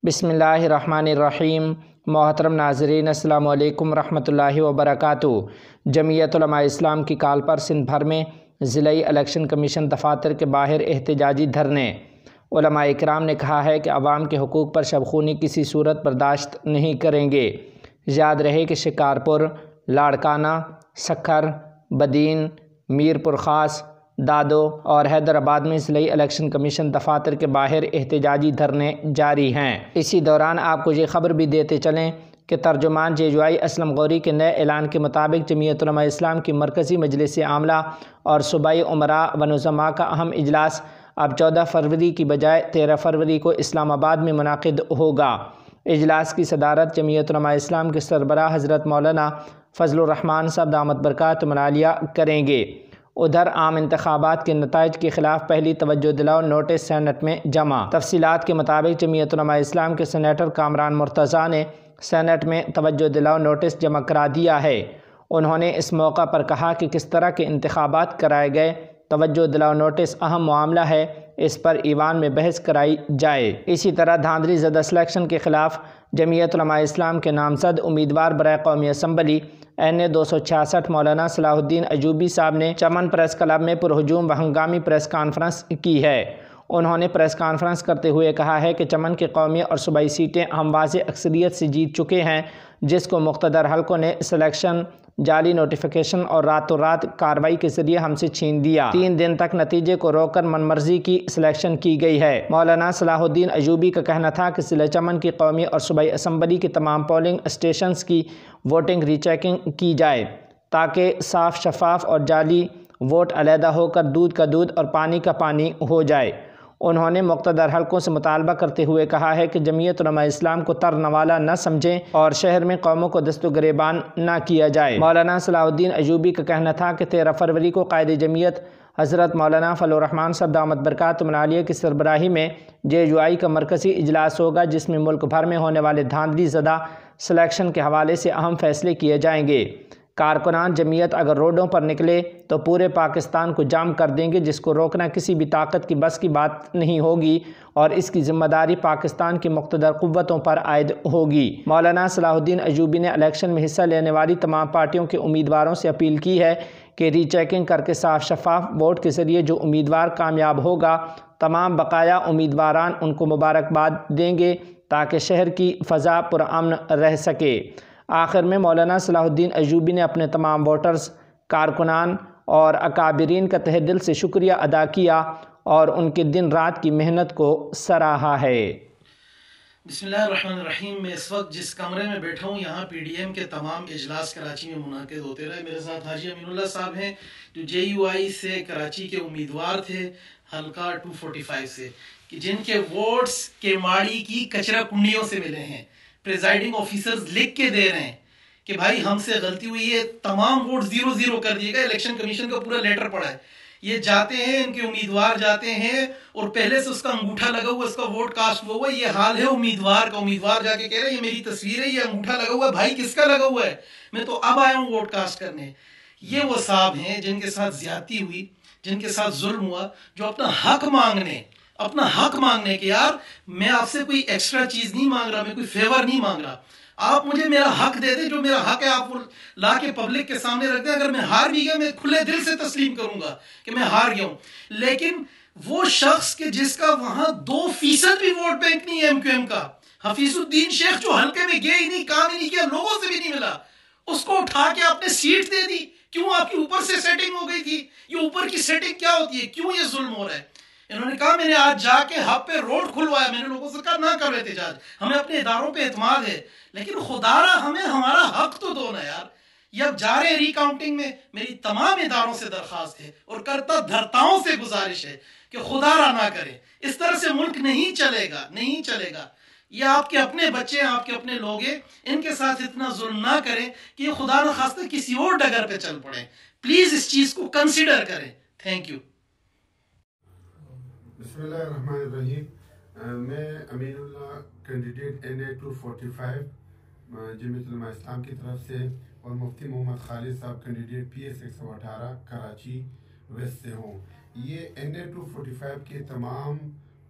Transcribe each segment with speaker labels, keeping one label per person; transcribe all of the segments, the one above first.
Speaker 1: بسم اللہ الرحمن الرحیم۔ محترم ناظرین، السلام علیکم ورحمۃ اللہ وبرکاتہ۔ جمعیت علماء اسلام کی کال پر سندھ بھر میں ضلعی الیکشن کمیشن دفاتر کے باہر احتجاجی دھرنے۔ علماء اکرام نے کہا ہے کہ عوام کے حقوق پر شب خونی کسی صورت برداشت نہیں کریں گے۔ یاد رہے کہ شکارپور، لاڑکانہ، سکھر، بدین، میرپور خاص، دادو اور حیدرآباد میں ضلعی الیکشن کمیشن دفاتر کے باہر احتجاجی دھرنے جاری ہیں۔ اسی دوران آپ کو یہ خبر بھی دیتے چلیں کہ ترجمان جے اسلم غوری کے نئے اعلان کے مطابق جمعیت علماء اسلام کی مرکزی مجلس عاملہ اور صوبائی امراء و نظماء کا اہم اجلاس اب 14 فروری کی بجائے 13 فروری کو اسلام آباد میں منعقد ہوگا۔ اجلاس کی صدارت جمعیت علماء اسلام کے سربراہ حضرت مولانا فضل الرحمان صاحب دامت برکاتہم العالیہ کریں گے۔ ادھر عام انتخابات کے نتائج کے خلاف پہلی توجہ دلاؤ نوٹس سینٹ میں جمع۔ تفصیلات کے مطابق جمعیت علماء اسلام کے سینیٹر کامران مرتضیٰ نے سینٹ میں توجہ دلاؤ نوٹس جمع کرا دیا ہے۔ انہوں نے اس موقع پر کہا کہ کس طرح کے انتخابات کرائے گئے، توجہ دلاؤ نوٹس اہم معاملہ ہے، اس پر ایوان میں بحث کرائی جائے۔ اسی طرح دھاندلی زدہ سلیکشن کے خلاف جمعیت علماء اسلام کے نامزد امیدوار برائے قومی اسمبلی این 266 مولانا صلاح الدین ایوبی صاحب نے چمن پریس کلب میں پرہجوم و ہنگامی پریس کانفرنس کی ہے۔ انہوں نے پریس کانفرنس کرتے ہوئے کہا ہے کہ چمن کے قومی اور صوبائی سیٹیں ہم واضح اکثریت سے جیت چکے ہیں، جس کو مقتدر حلقوں نے سلیکشن، جعلی نوٹیفیکیشن اور راتوں رات کارروائی کے ذریعے ہم سے چھین دیا۔ 3 دن تک نتیجے کو روک کر من مرضی کی سلیکشن کی گئی ہے۔ مولانا صلاح الدین ایوبی کا کہنا تھا کہ ضلع چمن کی قومی اور صوبائی اسمبلی کی تمام پولنگ اسٹیشنز کی ووٹنگ ری چیکنگ کی جائے تاکہ صاف، شفاف اور جعلی ووٹ علیحدہ ہو کر دودھ کا دودھ اور پانی کا پانی ہو جائے۔ انہوں نے مقتدر حلقوں سے مطالبہ کرتے ہوئے کہا ہے کہ جمعیت علماء اسلام کو ترنوالا نہ سمجھیں اور شہر میں قوموں کو دست و گریبان نہ کیا جائے۔ مولانا صلاح الدین ایوبی کا کہنا تھا کہ 13 فروری کو قائد جمعیت حضرت مولانا فضل الرحمان صاحب دامت برکاتہم العالیہ کی سربراہی میں جے کا مرکزی اجلاس ہوگا، جس میں ملک بھر میں ہونے والے دھاندلی زدہ سلیکشن کے حوالے سے اہم فیصلے کیے جائیں گے۔ کارکنان جمعیت اگر روڈوں پر نکلے تو پورے پاکستان کو جام کر دیں گے، جس کو روکنا کسی بھی طاقت کی بس کی بات نہیں ہوگی اور اس کی ذمہ داری پاکستان کی مقتدر قوتوں پر عائد ہوگی۔ مولانا صلاح الدین ایوبی نے الیکشن میں حصہ لینے والی تمام پارٹیوں کے امیدواروں سے اپیل کی ہے کہ ری چیکنگ کر کے صاف شفاف ووٹ کے ذریعے جو امیدوار کامیاب ہوگا، تمام بقایا امیدواران ان کو مبارکباد دیں گے تاکہ شہر کی فضا پرامن رہ سکے۔ آخر میں مولانا صلاح الدین ایوبی نے اپنے تمام ووٹرز، کارکنان اور اکابرین کا تہہ دل سے شکریہ ادا کیا اور ان کے دن رات کی محنت کو سراہا ہے۔
Speaker 2: بسم اللہ الرحمن الرحیم۔ میں اس وقت جس کمرے میں بیٹھا ہوں، یہاں پی ڈی ایم کے تمام اجلاس کراچی میں منعقد ہوتے رہے۔ میرے ساتھ حاجی امین اللہ صاحب ہیں جو JUI سے کراچی کے امیدوار تھے، حلقہ 245 سے، کہ جن کے ووٹس کیماڑی کی کچرا کنڈیوں سے ملے ہیں۔ پریزائڈنگ آفیسرز لکھ کے دے رہے ہیں کہ بھائی ہم سے غلطی ہوئی ہے، تمام ووٹ 0-0 کر دیے گئے۔ الیکشن کمیشن کا پورا لیٹر پڑا ہے۔ یہ جاتے ہیں، ان کے امیدوار جاتے ہیں اور پہلے سے اس کا انگوٹھا لگا ہوا، اس کا ووٹ کاسٹ ہوا ہوا۔ یہ حال ہے امیدوار کا۔ امیدوار جا کے کہہ رہے ہیں یہ میری تصویر ہے، یہ انگوٹھا لگا ہوا ہے۔ بھائی کس کا لگا ہوا ہے؟ میں تو اب آیا ہوں ووٹ کاسٹ کرنے۔ یہ وہ صاحب ہیں جن کے ساتھ زیادتی ہوئی، جن کے ساتھ ظلم ہوا، جو اپنا حق مانگنے کہ یار میں آپ سے کوئی ایکسٹرا چیز نہیں مانگ رہا، میں کوئی فیور نہیں مانگ رہا، آپ مجھے میرا حق دے دیں، جو میرا حق ہے آپ وہ لا کے پبلک کے سامنے رکھ دیں۔ اگر میں ہار بھی گیا، میں کھلے دل سے تسلیم کروں گا کہ میں ہار گیا ہوں۔ لیکن وہ شخص کہ جس کا وہاں 2% بھی ووٹ بینک نہیں ہے MQM کا، حفیظ الدین شیخ، جو حلقے میں گئے ہی نہیں، کام ہی نہیں کیا، لوگوں سے بھی نہیں ملا، اس کو اٹھا کے آپ نے سیٹ دے دی۔ کیوں؟ آپ کی اوپر سے سیٹنگ ہو گئی تھی۔ یہ اوپر کی سیٹنگ کیا ہوتی ہے؟ کیوں یہ ظلم ہو رہا ہے؟ انہوں نے کہا میں نے آج جا کے ہب پہ روڈ کھلوایا۔ میں نے لوگوں سے کہا نہ کرو احتجاج، ہمیں اپنے اداروں پہ اعتماد ہے، لیکن خدا را ہمیں ہمارا حق تو دو نا یار۔ یہ اب جا رہے ہیں ری کاؤنٹنگ میں۔ میری تمام اداروں سے درخواست ہے اور کرتا دھرتاؤں سے گزارش ہے کہ خدا را نہ کریں، اس طرح سے ملک نہیں چلے گا، نہیں چلے گا۔ یہ آپ کے اپنے بچے ہیں، آپ کے اپنے لوگ ہیں، ان کے ساتھ اتنا ظلم نہ کریں کہ یہ خدا نخواستہ کسی اور ڈگر پہ چل پڑیں۔ پلیز اس چیز کو کنسیڈر کریں۔ Thank you.
Speaker 3: بسم اللہ الرحمن الرحیم۔ میں امین اللہ کینڈیڈیٹ NA 245 جمعیت علماء اسلام کی طرف سے اور مفتی محمد خالد صاحب کینڈیڈیٹ PS 118 کراچی ویسٹ سے ہوں۔ یہ NA 245 کے تمام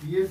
Speaker 3: PS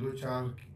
Speaker 3: 2-4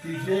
Speaker 3: PTI